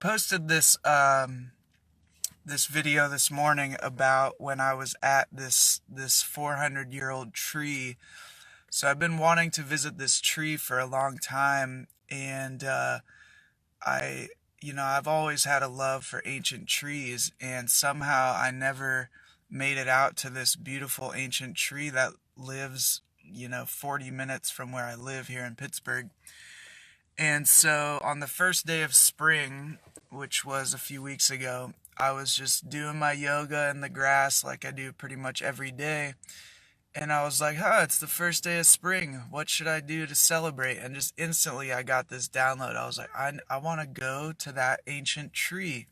posted this video this morning about when I was at this 400-year-old tree. So I've been wanting to visit this tree for a long time, and I I've always had a love for ancient trees, and somehow I never made it out to this beautiful ancient tree that lives 40 minutes from where I live here in Pittsburgh. And so on the first day of spring, which was a few weeks ago, I was just doing my yoga in the grass like I do pretty much every day. And I was like, it's the first day of spring. What should I do to celebrate? And just instantly I got this download. I was like, I want to go to that ancient tree.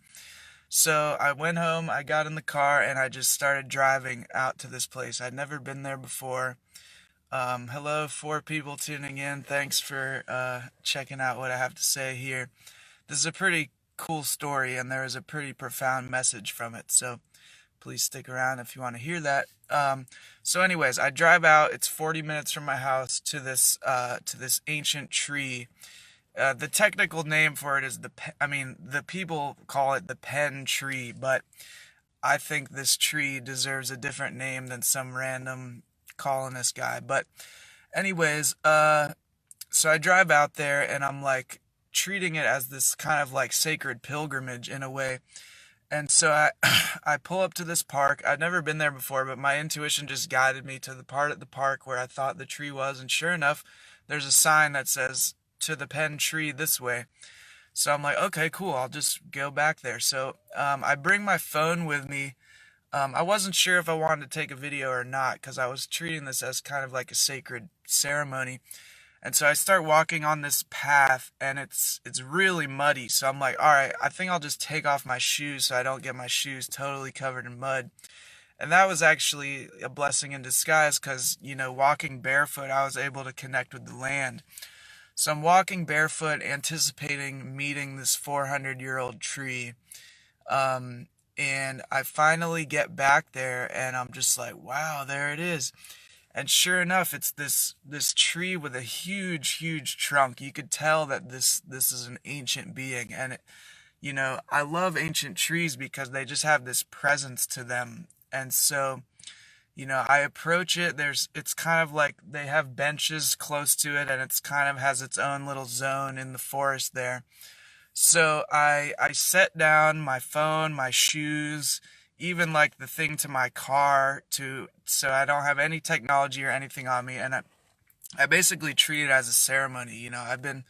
So I went home, I got in the car, and I just started driving out to this place. I'd never been there before. Hello, 4 people tuning in. Thanks for checking out what I have to say here. This is a pretty cool story, and there is a pretty profound message from it. So please stick around if you want to hear that. So anyways, I drive out. It's 40 minutes from my house to this ancient tree. The technical name for it is the people call it the pen tree, but I think this tree deserves a different name than some random colonist guy. But anyways, so I drive out there and I'm like treating it as this kind of like sacred pilgrimage in a way. And so I pull up to this park. I'd never been there before, but my intuition just guided me to the part of the park where I thought the tree was. And sure enough, there's a sign that says to the pen tree this way. So I'm like, okay, cool. I'll just go back there. So I bring my phone with me. I wasn't sure if I wanted to take a video or not because I was treating this as kind of like a sacred ceremony. And so I start walking on this path, and it's really muddy. So I'm like, all right, I think I'll just take off my shoes so I don't get my shoes totally covered in mud. And that was actually a blessing in disguise because, walking barefoot, I was able to connect with the land. So I'm walking barefoot, anticipating meeting this 400-year-old tree. And I finally get back there, and I'm just like, wow, there it is. And sure enough, it's this tree with a huge trunk. You could tell that this is an ancient being. And I love ancient trees because they just have this presence to them. And so, I approach it. It's kind of like they have benches close to it, and it's kind of has its own little zone in the forest there. So I set down my phone, my shoes, even like the thing to my car so I don't have any technology or anything on me, and I basically treat it as a ceremony. I've been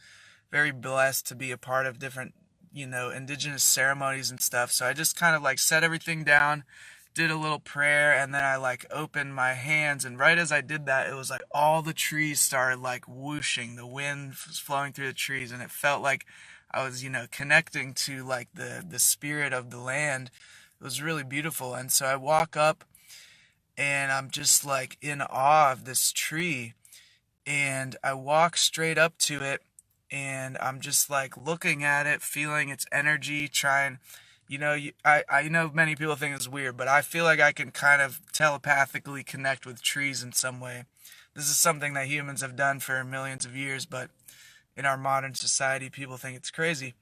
very blessed to be a part of different, indigenous ceremonies and stuff. So I just kind of like set everything down, did a little prayer, and then I like opened my hands, and right as I did that, it was like all the trees started like whooshing. The wind was flowing through the trees, and it felt like I was, connecting to like the spirit of the land. It was really beautiful. And so I walk up and I'm just like in awe of this tree. And I walk straight up to it and I'm just like looking at it, feeling its energy, trying, I know many people think it's weird, but I feel like I can kind of telepathically connect with trees in some way. This is something that humans have done for millions of years, but in our modern society, people think it's crazy.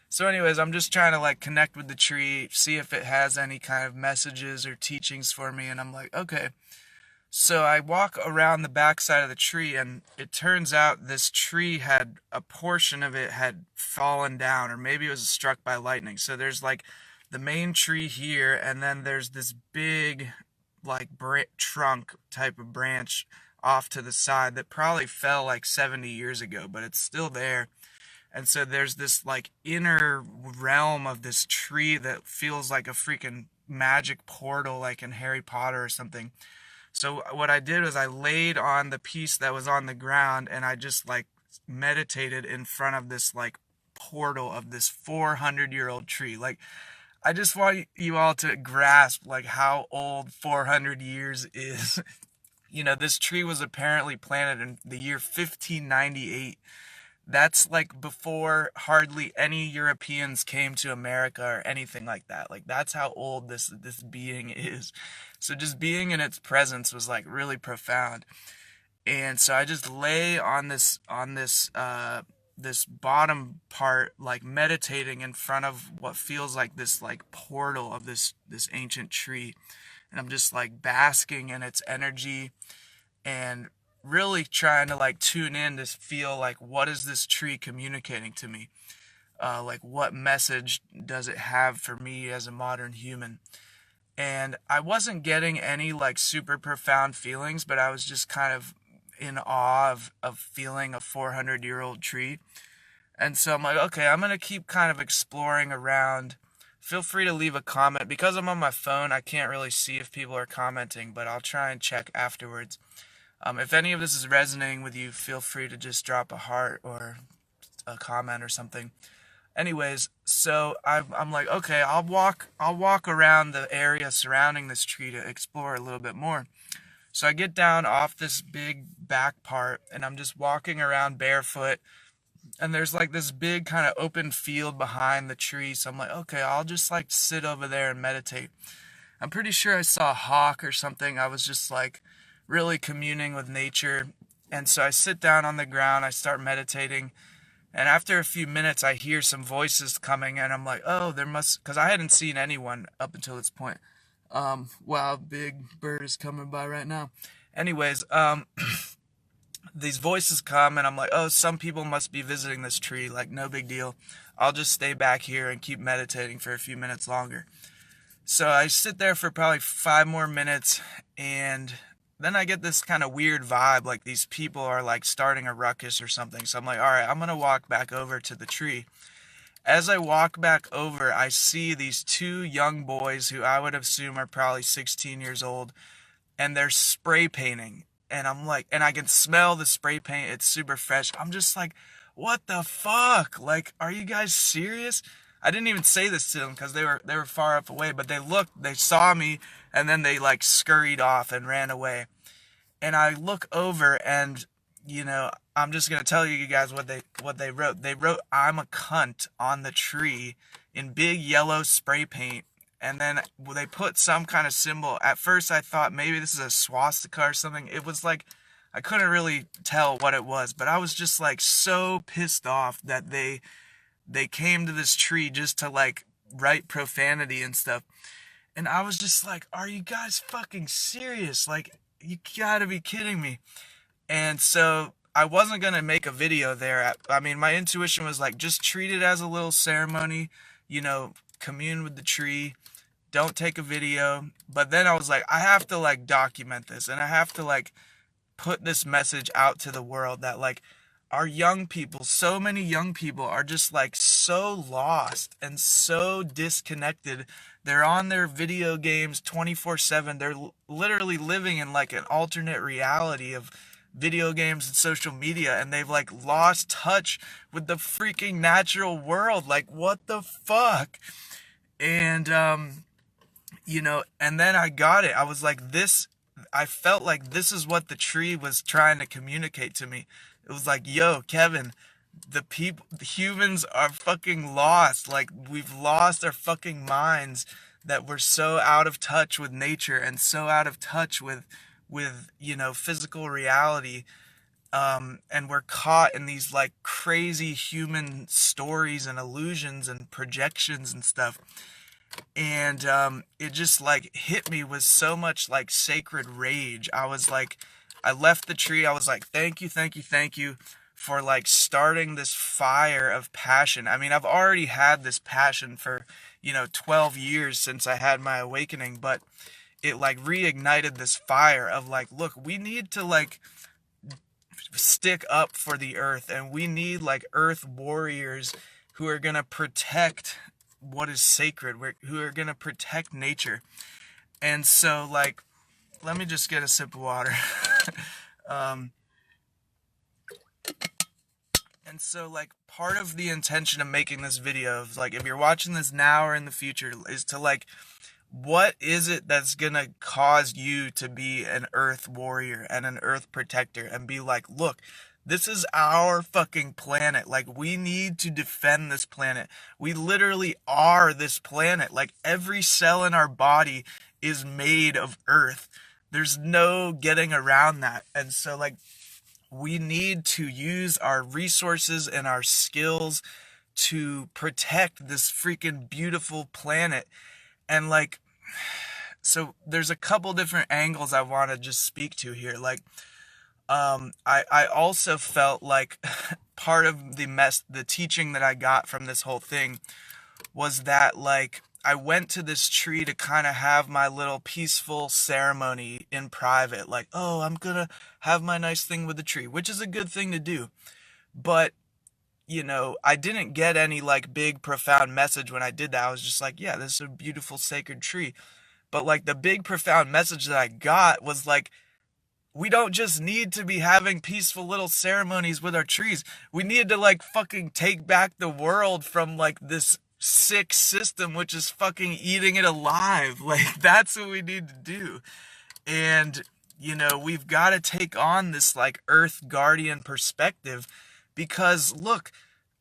So anyways, I'm just trying to like connect with the tree, see if it has any kind of messages or teachings for me, and I'm like, okay. So I walk around the backside of the tree, and it turns out this tree had a portion of it had fallen down, or maybe it was struck by lightning. So there's like the main tree here, and then there's this big like trunk type of branch off to the side that probably fell like 70 years ago, but it's still there. And so there's this like inner realm of this tree that feels like a freaking magic portal like in Harry Potter or something. So what I did was I laid on the piece that was on the ground and I just like meditated in front of this like portal of this 400-year-old tree. Like I just want you all to grasp like how old 400 years is. This tree was apparently planted in the year 1598. That's like before hardly any Europeans came to America or anything like that. Like that's how old this being is. So just being in its presence was like really profound. And so I just lay on this this bottom part, like meditating in front of what feels like this like portal of this ancient tree, and I'm just like basking in its energy and really trying to like tune in to feel like what is this tree communicating to me, like what message does it have for me as a modern human. And I wasn't getting any like super profound feelings, but I was just kind of in awe of feeling a 400-year-old tree. And so I'm like, okay, I'm going to keep kind of exploring around. Feel free to leave a comment. Because I'm on my phone, I can't really see if people are commenting, but I'll try and check afterwards. If any of this is resonating with you, feel free to just drop a heart or a comment or something. Anyways, so I'm like, okay, I'll walk around the area surrounding this tree to explore a little bit more. So I get down off this big back part and I'm just walking around barefoot, and there's like this big kind of open field behind the tree. So I'm like, okay, I'll just like sit over there and meditate. I'm pretty sure I saw a hawk or something. I was just like really communing with nature. And so I sit down on the ground, I start meditating. And after a few minutes, I hear some voices coming, and I'm like, oh, there must, because I hadn't seen anyone up until this point. Wow, big bird is coming by right now. Anyways, these voices come, and I'm like, oh, some people must be visiting this tree, like, no big deal. I'll just stay back here and keep meditating for a few minutes longer. So I sit there for probably 5 more minutes, and then I get this kind of weird vibe, like these people are like starting a ruckus or something. So I'm like, all right, I'm going to walk back over to the tree. As I walk back over, I see these two young boys who I would assume are probably 16 years old, and they're spray painting. And I'm like, and I can smell the spray paint. It's super fresh. I'm just like, what the fuck? Like, are you guys serious? I didn't even say this to them because they were far up away, but they saw me, and then they like scurried off and ran away. And I look over, and I'm just gonna tell you guys what they wrote. They wrote "I'm a cunt" on the tree in big yellow spray paint, and then they put some kind of symbol. At first, I thought maybe this is a swastika or something. It was like I couldn't really tell what it was, but I was just like so pissed off that they came to this tree just to like write profanity and stuff. And I was just like, are you guys fucking serious? Like, you gotta be kidding me. And so I wasn't gonna make a video there. I mean, my intuition was like, just treat it as a little ceremony, commune with the tree. Don't take a video. But then I was like, I have to like document this, and I have to like put this message out to the world that like our young people, so many young people are just like so lost and so disconnected. They're on their video games 24/7. They're literally living in like an alternate reality of video games and social media, and they've like lost touch with the freaking natural world. Like, what the fuck? And and then I got it. I was like, I felt like this is what the tree was trying to communicate to me. It was like, yo, Kevin, the humans are fucking lost. Like, we've lost our fucking minds, that we're so out of touch with nature and so out of touch with physical reality. And we're caught in these like crazy human stories and illusions and projections and stuff. And it just like hit me with so much like sacred rage. I left the tree. I was like, thank you, thank you, thank you for like starting this fire of passion. I mean, I've already had this passion for 12 years since I had my awakening, but it like reignited this fire of like, look, we need to like stick up for the earth, and we need like earth warriors who are going to protect what is sacred, who are going to protect nature. And so like, let me just get a sip of water. And so like, part of the intention of making this video, like if you're watching this now or in the future, is to like, what is it that's gonna cause you to be an earth warrior and an earth protector and be like, look, this is our fucking planet. Like, we need to defend this planet. We literally are this planet. Like, every cell in our body is made of earth. There's no getting around that. And so like, we need to use our resources and our skills to protect this freaking beautiful planet. And like, so there's a couple different angles I want to just speak to here. Like, I also felt like part of the teaching that I got from this whole thing was that, like, I went to this tree to kind of have my little peaceful ceremony in private. Like, oh, I'm gonna have my nice thing with the tree, which is a good thing to do. But, I didn't get any like big profound message when I did that. I was just like, yeah, this is a beautiful sacred tree. But like the big profound message that I got was like, we don't just need to be having peaceful little ceremonies with our trees. We need to like fucking take back the world from like this sick system which is fucking eating it alive. Like, that's what we need to do. And we've got to take on this like earth guardian perspective, because look,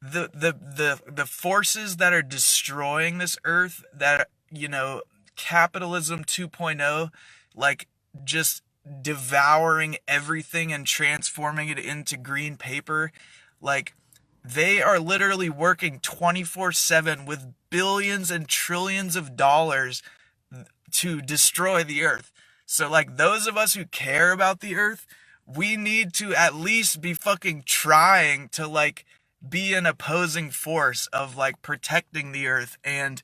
the forces that are destroying this earth, that capitalism 2.0, like, just devouring everything and transforming it into green paper, like, they are literally working 24/7 with billions and trillions of dollars to destroy the earth. So like, those of us who care about the earth, we need to at least be fucking trying to like be an opposing force of like protecting the earth, and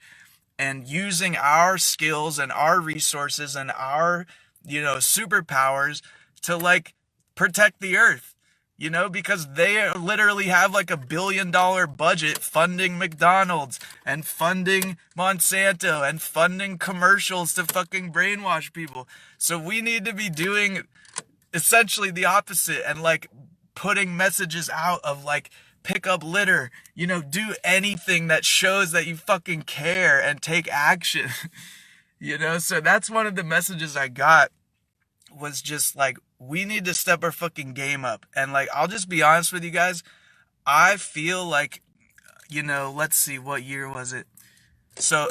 using our skills and our resources and our superpowers to like protect the earth. Because they literally have like $1 billion budget funding McDonald's and funding Monsanto and funding commercials to fucking brainwash people. So we need to be doing essentially the opposite, and like putting messages out of like, pick up litter, do anything that shows that you fucking care and take action. So that's one of the messages I got, was just like, we need to step our fucking game up. And like, I'll just be honest with you guys, I feel like, let's see, what year was it? So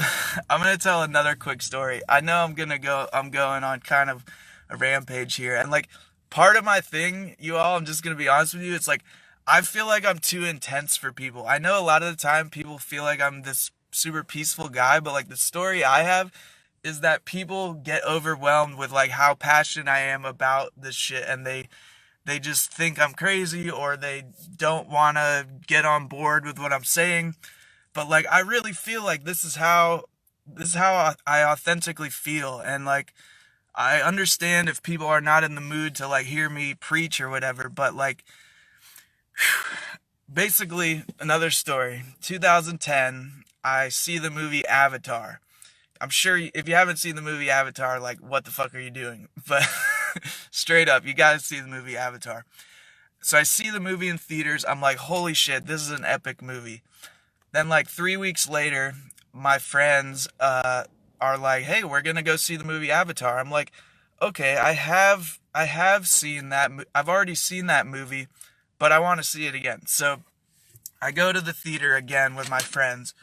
I'm going to tell another quick story. I know I'm going on kind of a rampage here. And like, part of my thing, you all, I'm just going to be honest with you, it's like, I feel like I'm too intense for people. I know a lot of the time people feel like I'm this super peaceful guy, but like, the story I have is that people get overwhelmed with like how passionate I am about this shit, and they just think I'm crazy, or they don't want to get on board with what I'm saying. But like, I really feel like this is how I authentically feel. And like, I understand if people are not in the mood to like hear me preach or whatever, but like, basically, another story. 2010, I see the movie Avatar. I'm sure if you haven't seen the movie Avatar, like, what the fuck are you doing? But straight up, you gotta see the movie Avatar. So I see the movie in theaters. I'm like, holy shit, this is an epic movie. Then like 3 weeks later, my friends are like, hey, we're gonna go see the movie Avatar. I'm like, okay, I have seen that. I've already seen that movie, but I want to see it again. So I go to the theater again with my friends.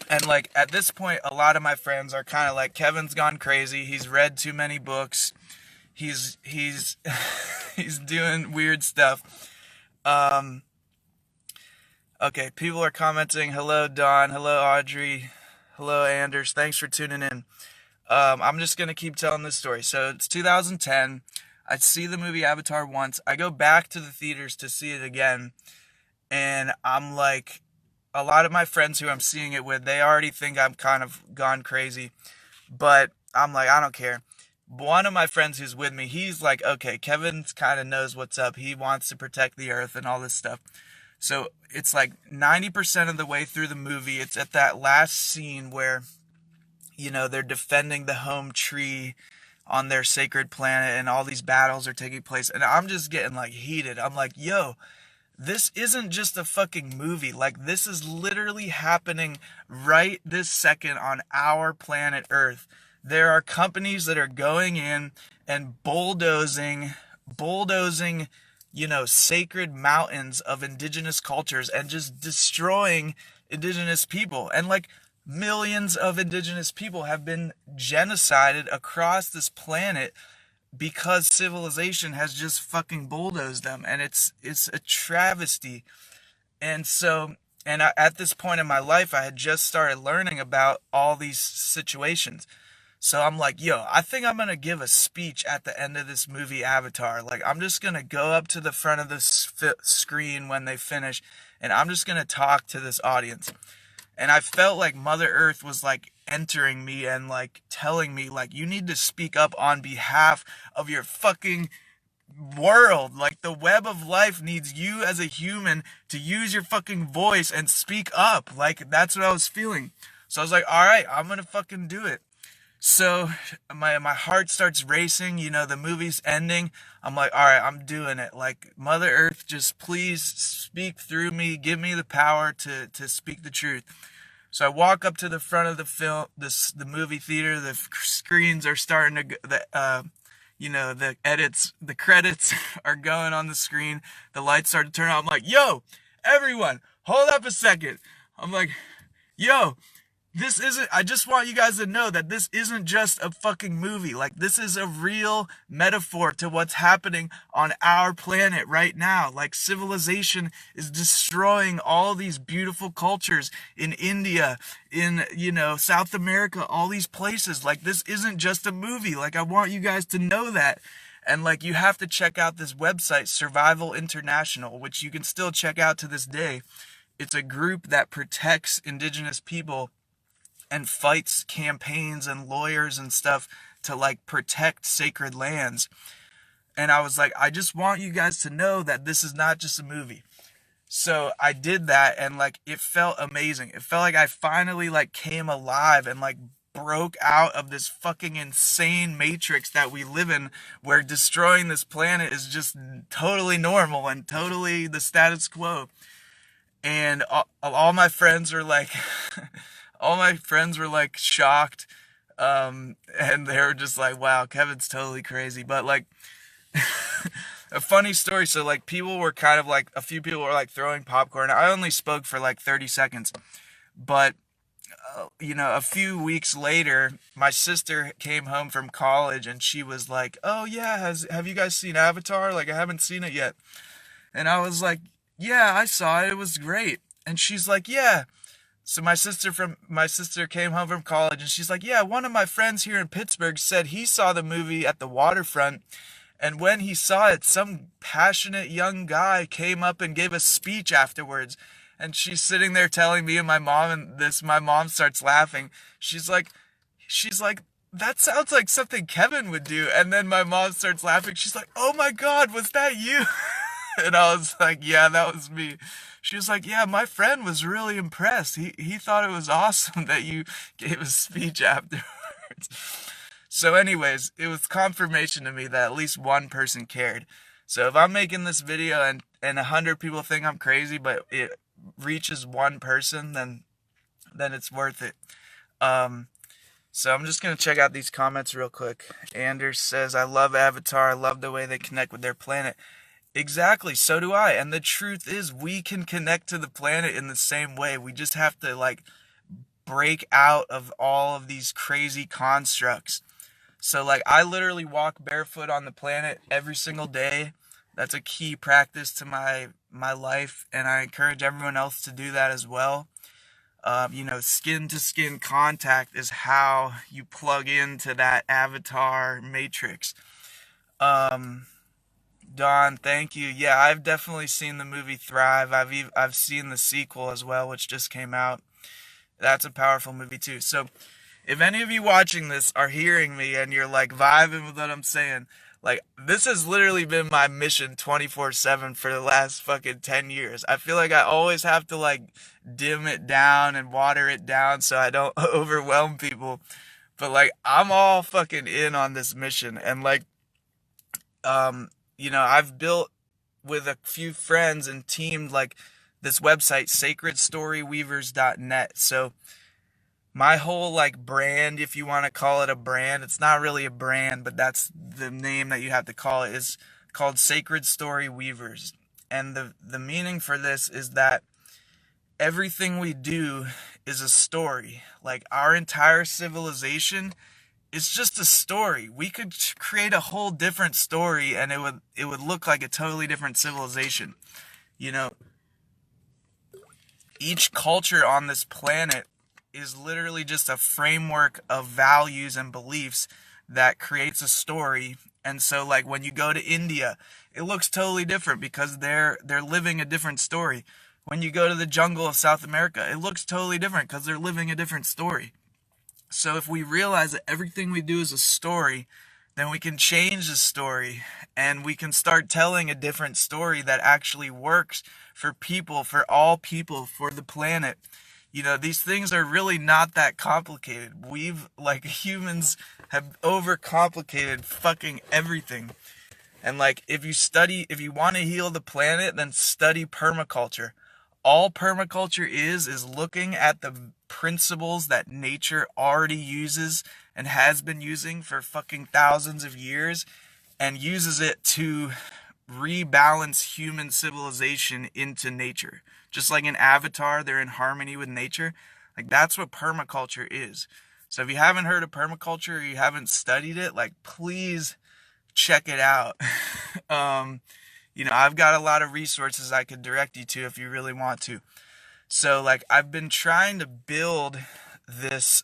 And like, at this point, a lot of my friends are kind of like, Kevin's gone crazy. He's read too many books. He's he's doing weird stuff. Okay, people are commenting. Hello, Don. Hello, Audrey. Hello, Anders. Thanks for tuning in. I'm just gonna keep telling this story. So it's 2010. I see the movie Avatar once. I go back to the theaters to see it again, and I'm like, a lot of my friends who I'm seeing it with, they already think I'm kind of gone crazy. But I'm like, I don't care. One of my friends who's with me, he's like, okay, Kevin kind of knows what's up. He wants to protect the earth and all this stuff. So it's like 90% of the way through the movie, it's at that last scene where, they're defending the home tree on their sacred planet, and all these battles are taking place. And I'm just getting like heated. I'm like, yo, this isn't just a fucking movie. Like, this is literally happening right this second on our planet Earth. There are companies that are going in and bulldozing, sacred mountains of indigenous cultures, and just destroying indigenous people. And like, millions of indigenous people have been genocided across this planet because civilization has just fucking bulldozed them, and it's a travesty. And so, at this point in my life, I had just started learning about all these situations. So I'm like, yo, I think I'm gonna give a speech at the end of this movie Avatar. Like, I'm just gonna go up to the front of the screen when they finish, and I'm just gonna talk to this audience. And I felt like Mother Earth was like entering me and like telling me, like, you need to speak up on behalf of your fucking world. Like, the web of life needs you as a human to use your fucking voice and speak up. Like, that's what I was feeling. So I was like, all right, I'm gonna fucking do it. So my heart starts racing, the movie's ending. I'm like, all right, I'm doing it. Like, Mother Earth, just please speak through me, give me the power to speak the truth. So I walk up to the front of the movie theater. The screens are starting to, the edits, the credits are going on the screen. The lights start to turn on. I'm like, yo, everyone, hold up a second. I'm like, yo, I just want you guys to know that this isn't just a fucking movie. Like, this is a real metaphor to what's happening on our planet right now. Like, civilization is destroying all these beautiful cultures in India, in, South America, all these places. Like, this isn't just a movie. Like, I want you guys to know that. And, like, you have to check out this website, Survival International, which you can still check out to this day. It's a group that protects indigenous people and fights campaigns and lawyers and stuff to like protect sacred lands. And I was like, I just want you guys to know that this is not just a movie. So I did that, and like, it felt amazing. It felt like I finally like came alive and like broke out of this fucking insane matrix that we live in, where destroying this planet is just totally normal and totally the status quo. And all my friends were like all my friends were like shocked, and they were just like, wow, Kevin's totally crazy. But like, a funny story, so like, people were kind of like, a few people were like throwing popcorn. I only spoke for like 30 seconds, but a few weeks later, my sister came home from college, and she was like, oh yeah, have you guys seen Avatar? Like, I haven't seen it yet. And I was like, yeah, I saw it. It was great. And she's like, yeah. So my sister came home from college, and she's like, yeah, one of my friends here in Pittsburgh said he saw the movie at the waterfront, and when he saw it, some passionate young guy came up and gave a speech afterwards. And she's sitting there telling me and my mom, and my mom starts laughing. She's like, that sounds like something Kevin would do. And then my mom starts laughing. She's like, oh my God, was that you? And I was like, yeah, that was me. She was like, yeah, my friend was really impressed. He thought it was awesome that you gave a speech afterwards. So anyways, it was confirmation to me that at least one person cared. So if I'm making this video and 100 people think I'm crazy, but it reaches one person, then it's worth it. So I'm just going to check out these comments real quick. Anders says, I love Avatar. I love the way they connect with their planet. Exactly, so do I. And the truth is, we can connect to the planet in the same way. We just have to like break out of all of these crazy constructs. So like, I literally walk barefoot on the planet every single day. That's a key practice to my life, and I encourage everyone else to do that as well. Skin to skin contact is how you plug into that avatar matrix. Don, thank you. Yeah, I've definitely seen the movie Thrive. I've seen the sequel as well, which just came out. That's a powerful movie too. So, if any of you watching this are hearing me and you're like vibing with what I'm saying, like, this has literally been my mission 24/7 for the last fucking 10 years. I feel like I always have to like dim it down and water it down so I don't overwhelm people. But like, I'm all fucking in on this mission, and like, I've built with a few friends and teamed like this website, sacredstoryweavers.net. So my whole like brand, if you want to call it a brand, it's not really a brand, but that's the name that you have to call it, is called Sacred Story Weavers. And the meaning for this is that everything we do is a story. Like, our entire civilization it's just a story. We could create a whole different story, and it would look like a totally different civilization. You know, each culture on this planet is literally just a framework of values and beliefs that creates a story. And so like when you go to India, it looks totally different because they're living a different story. When you go to the jungle of South America, it looks totally different because they're living a different story. So if we realize that everything we do is a story, then we can change the story and we can start telling a different story that actually works for people, for all people, for the planet. These things are really not that complicated. Like, humans have overcomplicated fucking everything. And like, if you want to heal the planet, then study permaculture. All permaculture is looking at the principles that nature already uses and has been using for fucking thousands of years, and uses it to rebalance human civilization into nature. Just like in Avatar, they're in harmony with nature. Like, that's what permaculture is. So if you haven't heard of permaculture or you haven't studied it, like, please check it out. I've got a lot of resources I could direct you to if you really want to. So like, I've been trying to build this.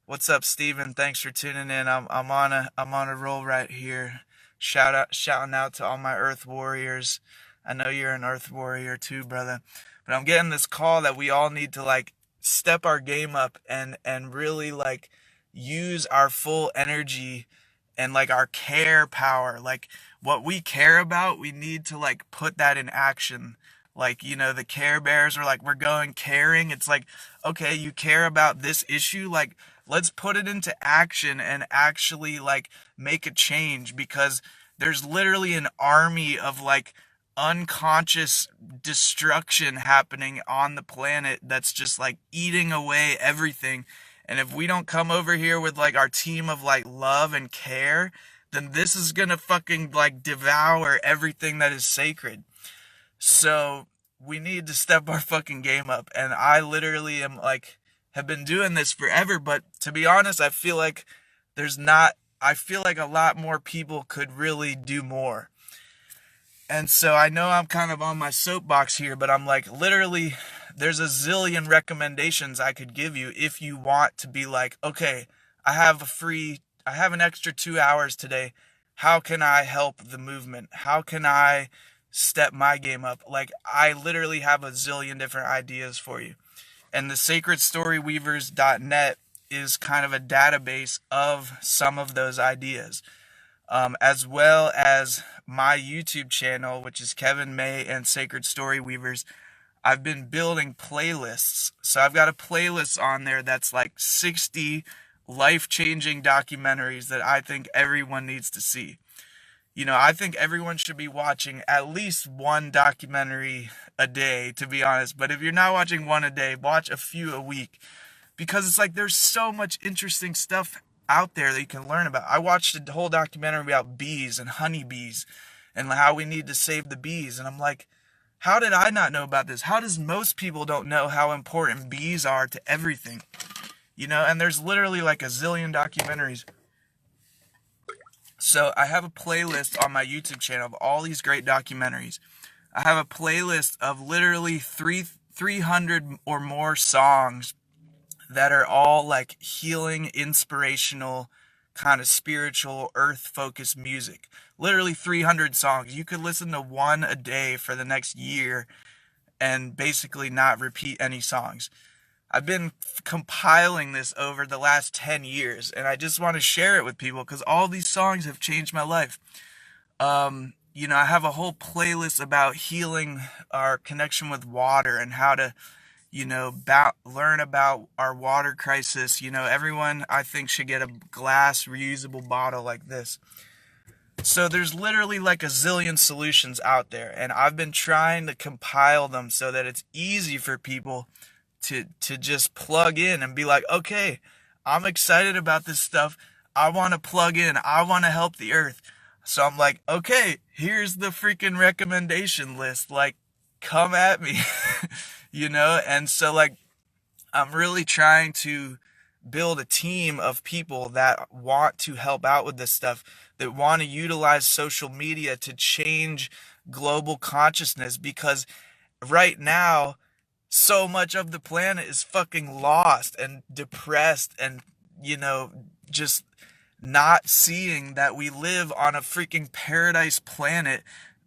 What's up, Steven? Thanks for tuning in. I'm on a roll right here. Shouting out to all my Earth warriors. I know you're an Earth warrior too, brother. But I'm getting this call that we all need to like step our game up and really like use our full energy and like our care power. Like, what we care about, we need to like put that in action. Like, the Care Bears are like, we're going caring. It's like, okay, you care about this issue, like, let's put it into action and actually like make a change, because there's literally an army of like unconscious destruction happening on the planet that's just like eating away everything. And if we don't come over here with like our team of like love and care, then this is gonna fucking like devour everything that is sacred. So we need to step our fucking game up. And I literally am like, have been doing this forever, but to be honest, I feel like a lot more people could really do more. And so I know I'm kind of on my soapbox here, but I'm like, literally, there's a zillion recommendations I could give you if you want to be like, okay, I have an extra 2 hours today. How can I help the movement? How can I step my game up? Like, I literally have a zillion different ideas for you. And the sacredstoryweavers.net is kind of a database of some of those ideas, as well as my YouTube channel, which is Kevin May and Sacred Story Weavers. I've been building playlists. So I've got a playlist on there that's like 60 life-changing documentaries that I think everyone needs to see. I think everyone should be watching at least one documentary a day, to be honest. But if you're not watching one a day, watch a few a week. Because it's like, there's so much interesting stuff out there that you can learn about. I watched a whole documentary about bees and honeybees and how we need to save the bees. And I'm like, how did I not know about this? How does most people don't know how important bees are to everything? And there's literally like a zillion documentaries. So I have a playlist on my YouTube channel of all these great documentaries. I have a playlist of literally 300 or more songs that are all like healing, inspirational, kind of spiritual, earth-focused music. Literally 300 songs. You could listen to one a day for the next year and basically not repeat any songs. I've been compiling this over the last 10 years, and I just want to share it with people because all these songs have changed my life. I have a whole playlist about healing our connection with water and how to, learn about our water crisis. Everyone, I think, should get a glass reusable bottle like this. So there's literally like a zillion solutions out there, and I've been trying to compile them so that it's easy for people to just plug in and be like, okay, I'm excited about this stuff. I want to plug in. I want to help the earth. So I'm like, okay, here's the freaking recommendation list. Like, come at me, And so like, I'm really trying to build a team of people that want to help out with this stuff, that want to utilize social media to change global consciousness, because right now so much of the planet is fucking lost and depressed and, you know, just not seeing that we live on a freaking paradise planet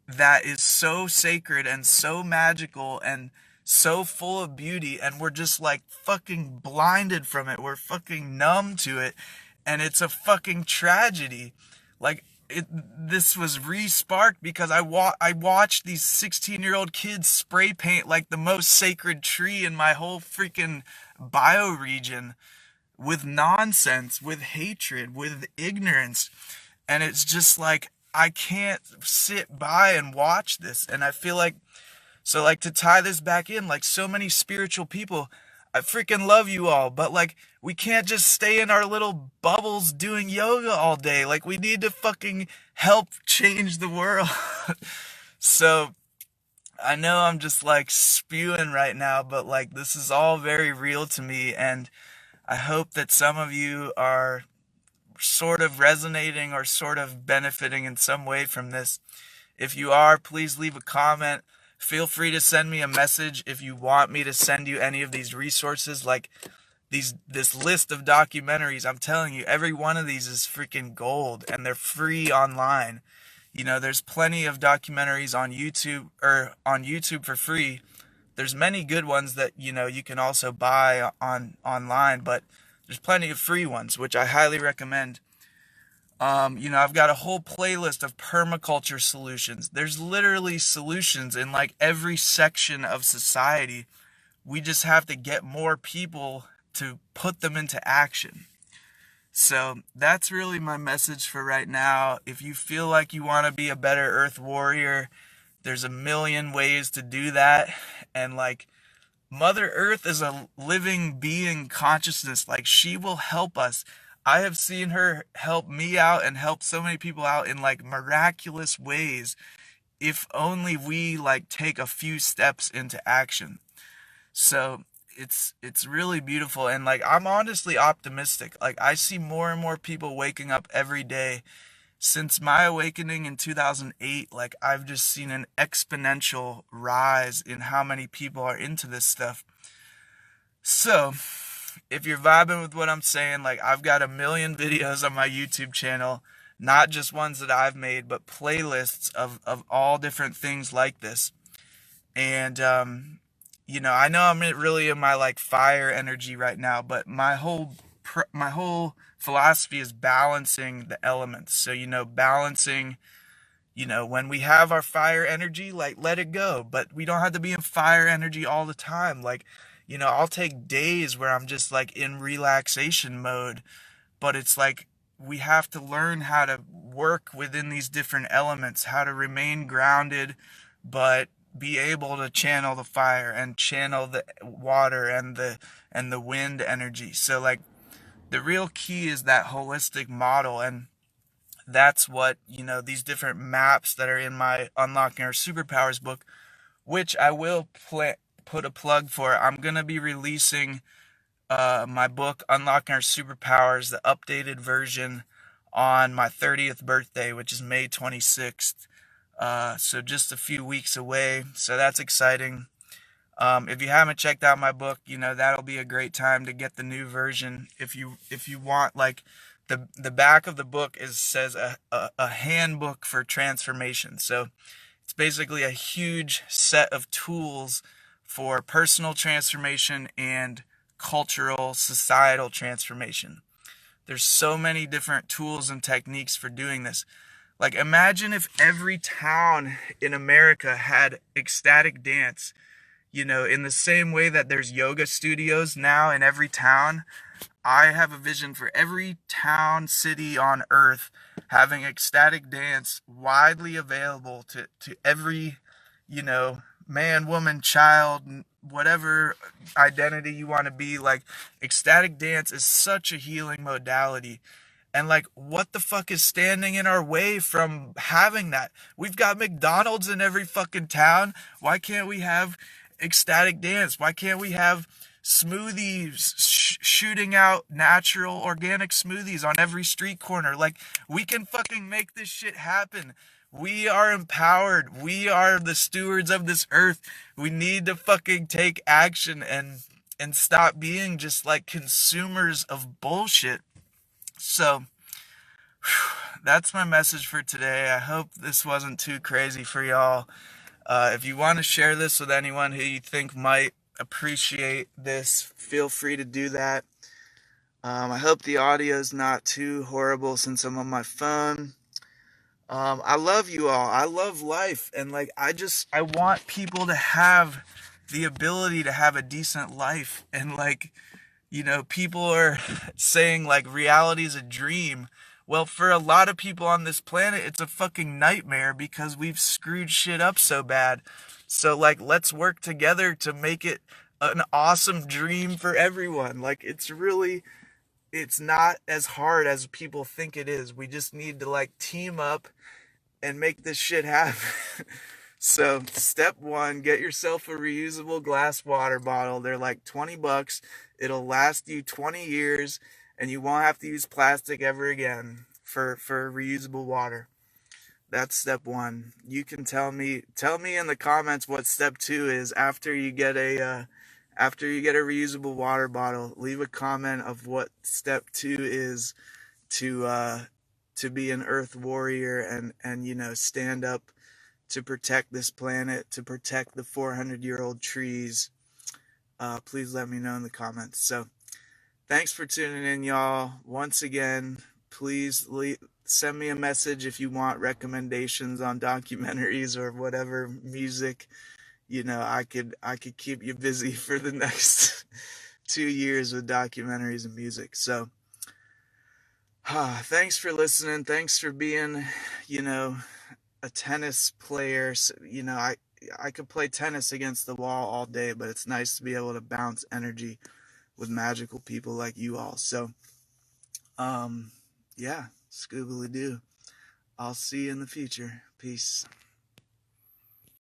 that is so sacred and so magical and so full of beauty, and we're just like fucking blinded from it. We're fucking numb to it, and it's a fucking tragedy. Like, this was re-sparked because I watched these 16-year-old kids spray paint like the most sacred tree in my whole freaking bioregion, with nonsense, with hatred, with ignorance. And it's just like, I can't sit by and watch this. And I feel like, so like, to tie this back in, like, so many spiritual people, I freaking love you all, but like, we can't just stay in our little bubbles doing yoga all day. Like, we need to fucking help change the world. So I know I'm just like spewing right now, but like, this is all very real to me, and I hope that some of you are sort of resonating or sort of benefiting in some way from this. If you are, please leave a comment. Feel free to send me a message if you want me to send you any of these resources, like this list of documentaries. I'm telling you, every one of these is freaking gold, and they're free online. You know, there's plenty of documentaries on YouTube, or on YouTube for free. There's many good ones that, you know, you can also buy online, but there's plenty of free ones, which I highly recommend. You know, I've got a whole playlist of permaculture solutions. There's literally solutions in like every section of society. We just have to get more people to put them into action. So that's really my message for right now. If you feel like you want to be a better earth warrior, there's a million ways to do that. And like, Mother Earth is a living being consciousness. Like, she will help us. I have seen her help me out and help so many people out in like miraculous ways, if only we like take a few steps into action. So it's really beautiful, and like, I'm honestly optimistic. Like, I see more and more people waking up every day. Since my awakening in 2008, like, I've just seen an exponential rise in how many people are into this stuff. So, if you're vibing with what I'm saying, like, I've got a million videos on my YouTube channel, not just ones that I've made, but playlists of all different things like this. And, you know, I know I'm really in my like fire energy right now, but my whole philosophy is balancing the elements. So, you know, balancing, you know, when we have our fire energy, like, let it go, but we don't have to be in fire energy all the time. Like, you know, I'll take days where I'm just like in relaxation mode, but it's like, we have to learn how to work within these different elements, how to remain grounded, but be able to channel the fire and channel the water and the wind energy. So like, the real key is that holistic model, and that's what, you know, these different maps that are in my Unlocking Our Superpowers book, which I will put a plug for. I'm gonna be releasing my book Unlocking Our Superpowers, the updated version, on my 30th birthday, which is May 26th. So just a few weeks away. So that's exciting. If you haven't checked out my book, you know, that'll be a great time to get the new version. If you want, like, the back of the book says a handbook for transformation. So it's basically a huge set of tools for personal transformation and cultural, societal transformation. There's so many different tools and techniques for doing this. Like, imagine if every town in America had ecstatic dance, you know, in the same way that there's yoga studios now in every town. I have a vision for every town, city on earth having ecstatic dance widely available to every, you know, man, woman, child, whatever identity you want to be. Like, ecstatic dance is such a healing modality. And like, what the fuck is standing in our way from having that? We've got McDonald's in every fucking town. Why can't we have ecstatic dance? Why can't we have smoothie shooting out natural organic smoothies on every street corner. Like, we can fucking make this shit happen. We are empowered. We are the stewards of this earth. We need to fucking take action and stop being just like consumers of bullshit. So that's my message for today. I hope this wasn't too crazy for y'all. If you want to share this with anyone who you think might appreciate this, feel free to do that. I hope the audio is not too horrible since I'm on my phone. I love you all. I love life. And like, I want people to have the ability to have a decent life. And like, people are saying like reality is a dream. Well, for a lot of people on this planet, it's a fucking nightmare because we've screwed shit up so bad. So like, let's work together to make it an awesome dream for everyone. Like, it's not as hard as people think it is. We just need to like team up and make this shit happen. So step one, get yourself a reusable glass water bottle. They're like $20. It'll last you 20 years and you won't have to use plastic ever again for reusable water. That's step one. You can tell me in the comments what step two is after you get a reusable water bottle. Leave a comment of what step two is to be an earth warrior and stand up to protect this planet, to protect the 400-year-old trees. Please let me know in the comments. So thanks for tuning in, y'all. Once again, please send me a message if you want recommendations on documentaries or whatever music. I could keep you busy for the next 2 years with documentaries and music. So thanks for listening. Thanks for being, a tennis player. I could play tennis against the wall all day, but it's nice to be able to bounce energy with magical people like you all. So, yeah, scoobly doo. I'll see you in the future. Peace.